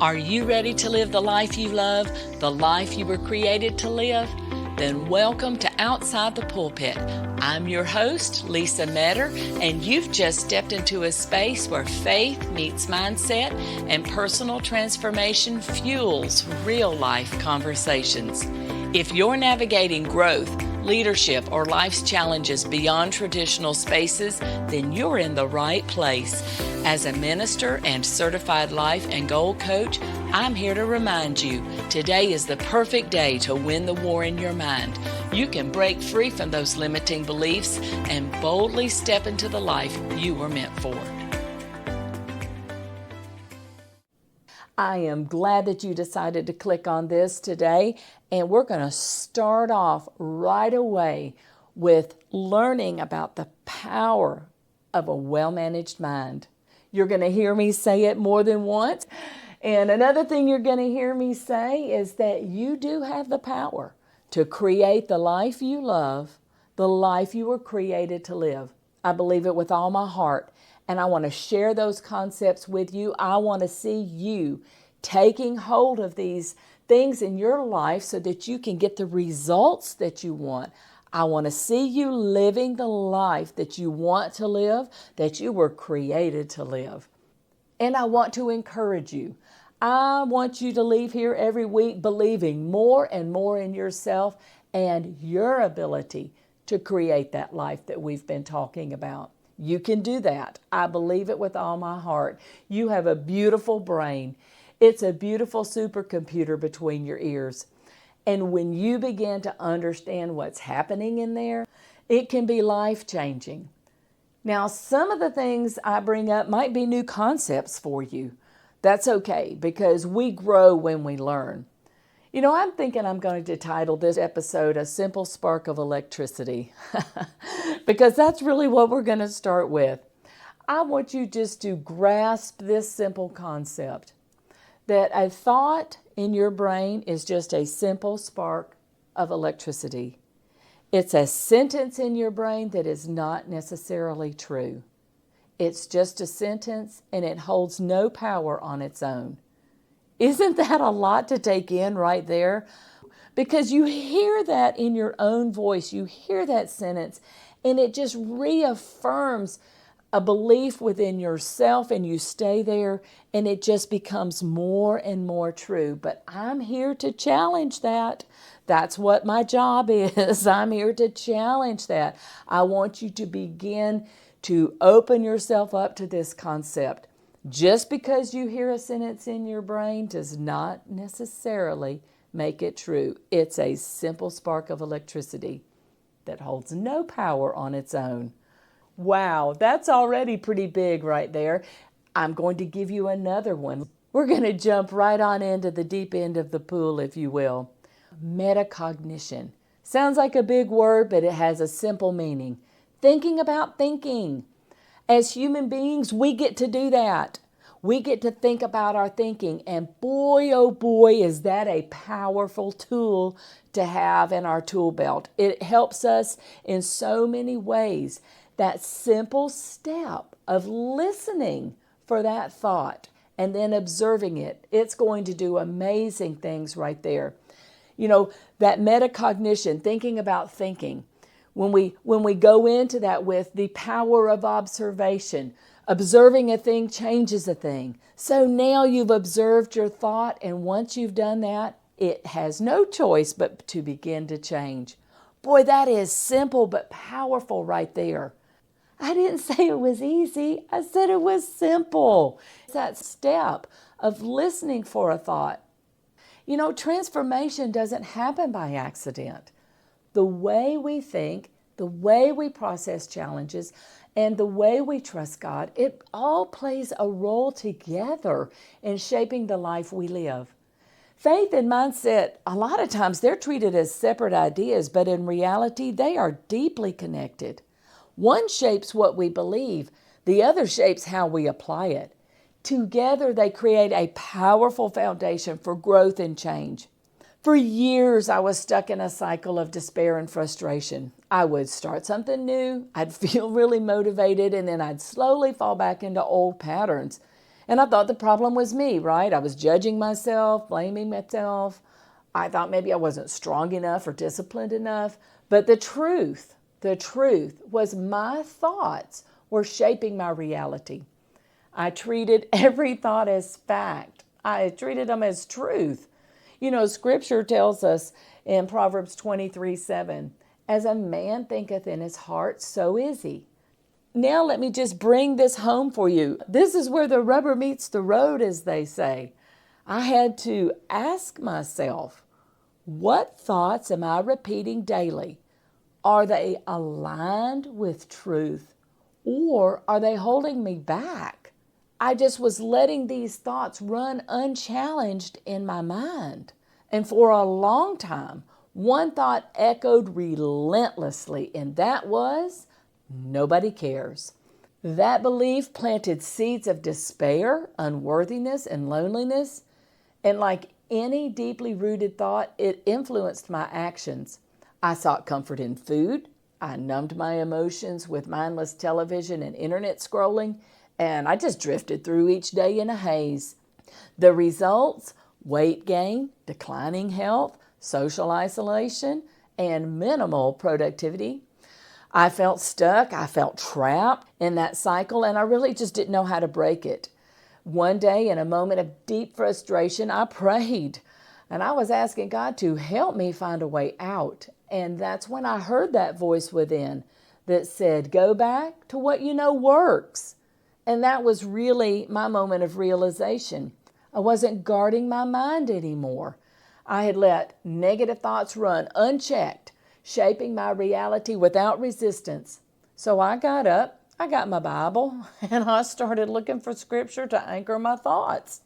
Are you ready to live the life you love, the life you were created to live? Then welcome to Outside the Pulpit. I'm your host, Lisa Metter, and you've just stepped into a space where faith meets mindset and personal transformation fuels real-life conversations. If you're navigating growth, leadership, or life's challenges beyond traditional spaces, then you're in the right place. As a minister and certified life and goal coach, I'm here to remind you, today is the perfect day to win the war in your mind. You can break free from those limiting beliefs and boldly step into the life you were meant for. I am glad that you decided to click on this today, and we're going to start off right away with learning about the power of a well-managed mind. You're going to hear me say it more than once. And another thing you're going to hear me say is that you do have the power to create the life you love, the life you were created to live. I believe it with all my heart, and I want to share those concepts with you. I want to see you taking hold of these things in your life so that you can get the results that you want. I want to see you living the life that you want to live, that you were created to live. And I want to encourage you. I want you to leave here every week believing more and more in yourself and your ability to create that life that we've been talking about. You can do that. I believe it with all my heart. You have a beautiful brain. It's a beautiful supercomputer between your ears. And when you begin to understand what's happening in there, it can be life-changing. Now, some of the things I bring up might be new concepts for you. That's okay, because we grow when we learn. You know, I'm thinking I'm going to title this episode A Simple Spark of Electricity, because that's really what we're going to start with. I want you just to grasp this simple concept, that a thought in your brain is just a simple spark of electricity. It's a sentence in your brain that is not necessarily true. It's just a sentence and it holds no power on its own. Isn't that a lot to take in right there? Because you hear that in your own voice, you hear that sentence, and it just reaffirms a belief within yourself, and you stay there, and it just becomes more and more true. But I'm here to challenge that. That's what my job is. I'm here to challenge that. I want you to begin to open yourself up to this concept. Just because you hear a sentence in your brain does not necessarily make it true. It's a simple spark of electricity that holds no power on its own. Wow, that's already pretty big right there. I'm going to give you another one. We're going to jump right on into the deep end of the pool, if you will. Metacognition. Sounds like a big word, but it has a simple meaning. Thinking about thinking. As human beings, we get to do that. We get to think about our thinking, and boy, oh boy, is that a powerful tool to have in our tool belt. It helps us in so many ways. That simple step of listening for that thought and then observing it, it's going to do amazing things right there. You know, that metacognition, thinking about thinking, when we go into that with the power of observation, observing a thing changes a thing. So now you've observed your thought, and once you've done that, it has no choice but to begin to change. Boy, that is simple but powerful right there. I didn't say it was easy. I said it was simple. It's that step of listening for a thought. You know, transformation doesn't happen by accident. The way we think, the way we process challenges, and the way we trust God, it all plays a role together in shaping the life we live. Faith and mindset, a lot of times they're treated as separate ideas, but in reality, they are deeply connected. One shapes what we believe, the other shapes how we apply it. Together, they create a powerful foundation for growth and change. For years, I was stuck in a cycle of despair and frustration. I would start something new, I'd feel really motivated, and then I'd slowly fall back into old patterns. And I thought the problem was me, right? I was judging myself, blaming myself. I thought maybe I wasn't strong enough or disciplined enough. But the truth was my thoughts were shaping my reality. I treated every thought as fact. I treated them as truth. Scripture tells us in Proverbs 23:7, as a man thinketh in his heart, so is he. Now let me just bring this home for you. This is where the rubber meets the road, as they say. I had to ask myself, what thoughts am I repeating daily? Are they aligned with truth, or are they holding me back? I just was letting these thoughts run unchallenged in my mind. And for a long time, one thought echoed relentlessly, and that was, nobody cares. That belief planted seeds of despair, unworthiness, and loneliness. And like any deeply rooted thought, it influenced my actions. I sought comfort in food. I numbed my emotions with mindless television and internet scrolling, and I just drifted through each day in a haze. The results: weight gain, declining health, social isolation, and minimal productivity. I felt stuck. I felt trapped in that cycle, and I really just didn't know how to break it. One day, in a moment of deep frustration, I prayed, and I was asking God to help me find a way out. And that's when I heard that voice within that said, go back to what you know works. And that was really my moment of realization. I wasn't guarding my mind anymore. I had let negative thoughts run unchecked, shaping my reality without resistance. So I got up, I got my Bible, and I started looking for scripture to anchor my thoughts.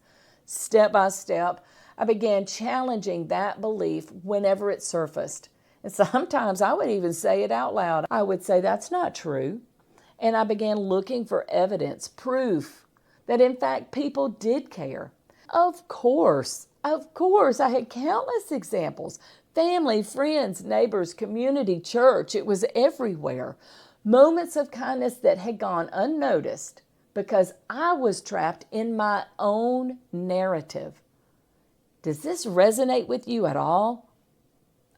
Step by step, I began challenging that belief whenever it surfaced. And sometimes I would even say it out loud. I would say, that's not true. And I began looking for evidence, proof that in fact people did care. Of course, I had countless examples. Family, friends, neighbors, community, church, it was everywhere. Moments of kindness that had gone unnoticed because I was trapped in my own narrative. Does this resonate with you at all?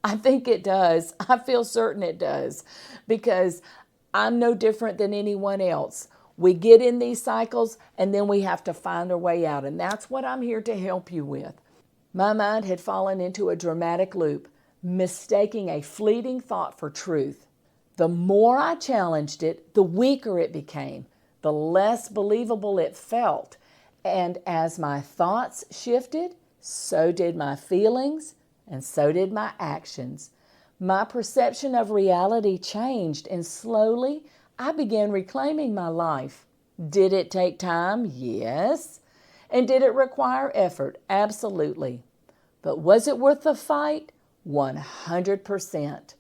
I think it does. I feel certain it does, because I'm no different than anyone else. We get in these cycles and then we have to find our way out. And that's what I'm here to help you with. My mind had fallen into a dramatic loop, mistaking a fleeting thought for truth. The more I challenged it, the weaker it became, the less believable it felt. And as my thoughts shifted, so did my feelings, and so did my actions. My perception of reality changed, and slowly I began reclaiming my life. Did it take time? Yes. And did it require effort? Absolutely. But was it worth the fight? 100%.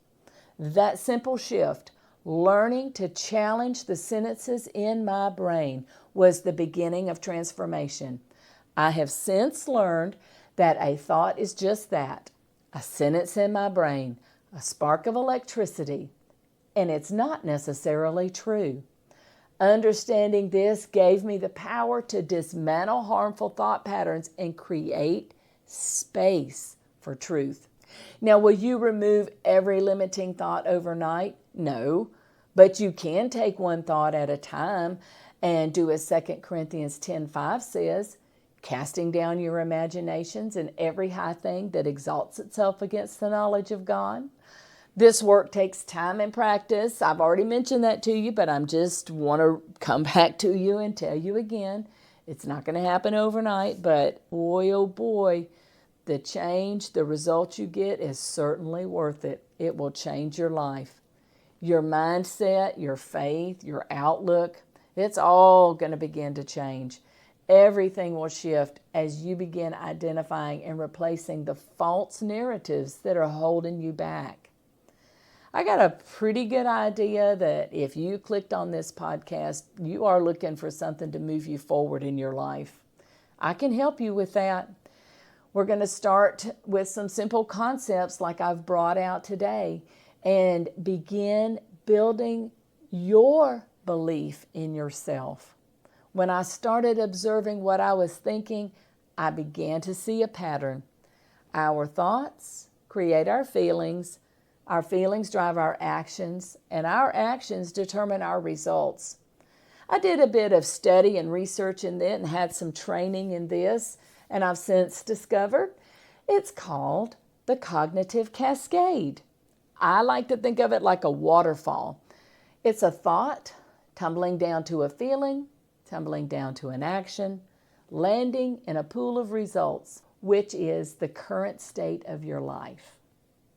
That simple shift, learning to challenge the sentences in my brain, was the beginning of transformation. I have since learned that a thought is just that, a sentence in my brain, a spark of electricity, and it's not necessarily true. Understanding this gave me the power to dismantle harmful thought patterns and create space for truth. Now, will you remove every limiting thought overnight? No, but you can take one thought at a time and do as 2 Corinthians 10:5 says, casting down your imaginations and every high thing that exalts itself against the knowledge of God. This work takes time and practice. I've already mentioned that to you, but I just want to come back to you and tell you again, it's not going to happen overnight, but boy, oh boy, the change, the results you get is certainly worth it. It will change your life. Your mindset, your faith, your outlook, it's all going to begin to change. Everything will shift as you begin identifying and replacing the false narratives that are holding you back. I got a pretty good idea that if you clicked on this podcast, you are looking for something to move you forward in your life. I can help you with that. We're going to start with some simple concepts like I've brought out today and begin building your belief in yourself. When I started observing what I was thinking, I began to see a pattern. Our thoughts create our feelings drive our actions, and our actions determine our results. I did a bit of study and research in it and had some training in this, and I've since discovered it's called the cognitive cascade. I like to think of it like a waterfall. It's a thought tumbling down to a feeling, tumbling down to an action, landing in a pool of results, which is the current state of your life.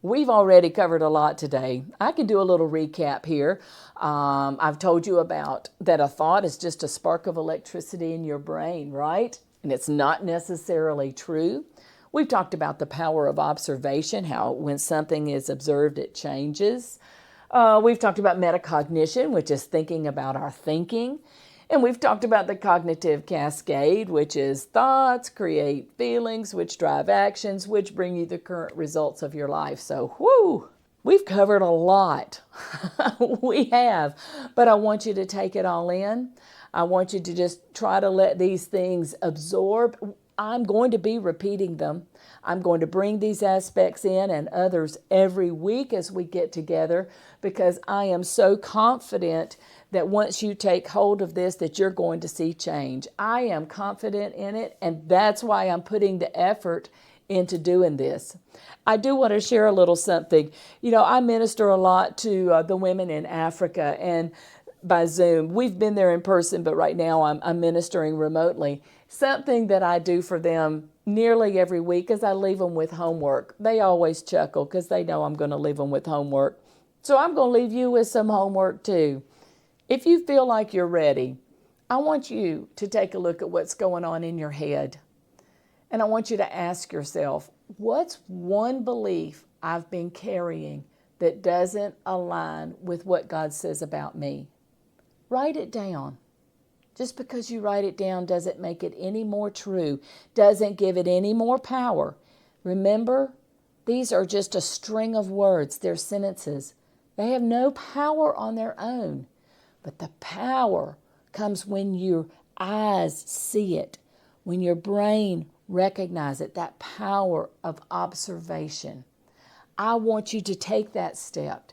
We've already covered a lot today. I can do a little recap here. I've told you about that a thought is just a spark of electricity in your brain, right? And it's not necessarily true. We've talked about the power of observation, how when something is observed, it changes. We've talked about metacognition, which is thinking about our thinking. And we've talked about the cognitive cascade, which is thoughts create feelings, which drive actions, which bring you the current results of your life. So, we've covered a lot. We have. But I want you to take it all in. I want you to just try to let these things absorb. I'm going to be repeating them. I'm going to bring these aspects in and others every week as we get together, because I am so confident that once you take hold of this, that you're going to see change. I am confident in it, and that's why I'm putting the effort into doing this. I do want to share a little something. I minister a lot to the women in Africa and by Zoom. We've been there in person, but right now I'm ministering remotely. Something that I do for them nearly every week is I leave them with homework. They always chuckle because they know I'm going to leave them with homework. So I'm going to leave you with some homework too. If you feel like you're ready, I want you to take a look at what's going on in your head. And I want you to ask yourself, what's one belief I've been carrying that doesn't align with what God says about me? Write it down. Just because you write it down doesn't make it any more true, doesn't give it any more power. Remember, these are just a string of words. They're sentences. They have no power on their own. But the power comes when your eyes see it, when your brain recognizes it, that power of observation. I want you to take that step,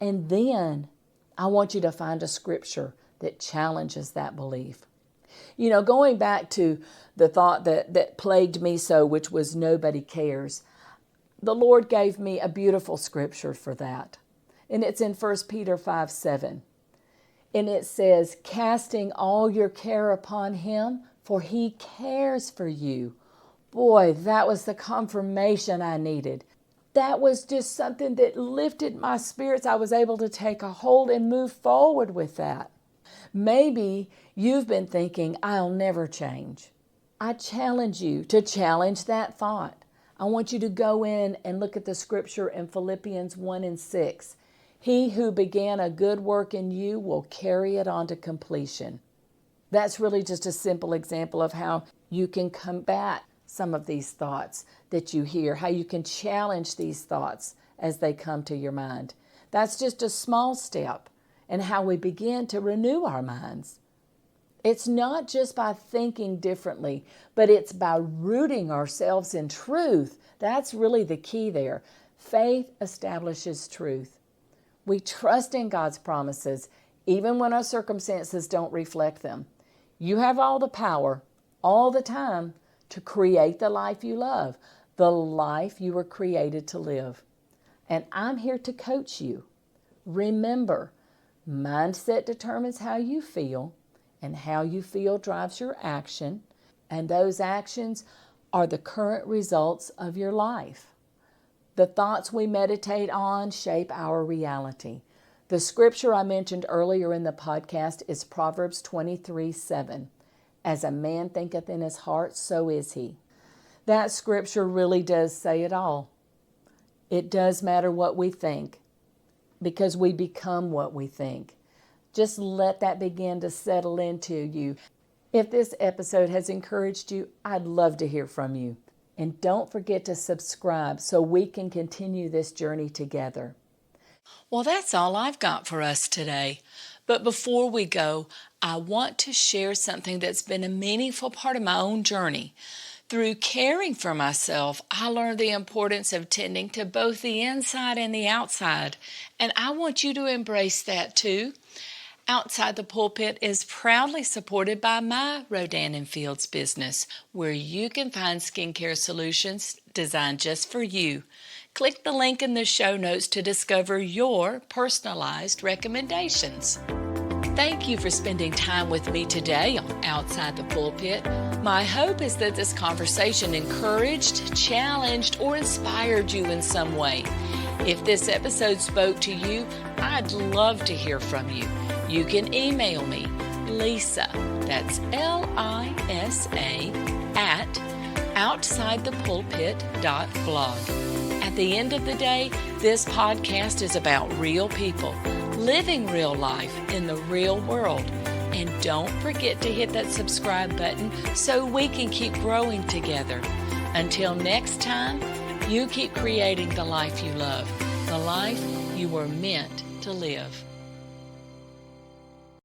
and then I want you to find a scripture that challenges that belief. Going back to the thought that plagued me so, which was nobody cares, the Lord gave me a beautiful scripture for that. And it's in 1 Peter 5:7. And it says, casting all your care upon him, for he cares for you. Boy, that was the confirmation I needed. That was just something that lifted my spirits. I was able to take a hold and move forward with that. Maybe you've been thinking, I'll never change. I challenge you to challenge that thought. I want you to go in and look at the scripture in Philippians 1:6. He who began a good work in you will carry it on to completion. That's really just a simple example of how you can combat some of these thoughts that you hear, how you can challenge these thoughts as they come to your mind. That's just a small step in how we begin to renew our minds. It's not just by thinking differently, but it's by rooting ourselves in truth. That's really the key there. Faith establishes truth. We trust in God's promises, even when our circumstances don't reflect them. You have all the power, all the time, to create the life you love, the life you were created to live. And I'm here to coach you. Remember, mindset determines how you feel, and how you feel drives your action, and those actions are the current results of your life. The thoughts we meditate on shape our reality. The scripture I mentioned earlier in the podcast is Proverbs 23:7. As a man thinketh in his heart, so is he. That scripture really does say it all. It does matter what we think, because we become what we think. Just let that begin to settle into you. If this episode has encouraged you, I'd love to hear from you. And don't forget to subscribe so we can continue this journey together. Well, that's all I've got for us today. But before we go, I want to share something that's been a meaningful part of my own journey. Through caring for myself, I learned the importance of tending to both the inside and the outside, and I want you to embrace that too. Outside the Pulpit is proudly supported by my Rodan & Fields business, where you can find skincare solutions designed just for you. Click the link in the show notes to discover your personalized recommendations. Thank you for spending time with me today on Outside the Pulpit. My hope is that this conversation encouraged, challenged, or inspired you in some way. If this episode spoke to you, I'd love to hear from you. You can email me, Lisa, that's Lisa, at outsidethepulpit.blog. At the end of the day, this podcast is about real people, living real life in the real world. And don't forget to hit that subscribe button so we can keep growing together. Until next time, you keep creating the life you love, the life you were meant to live.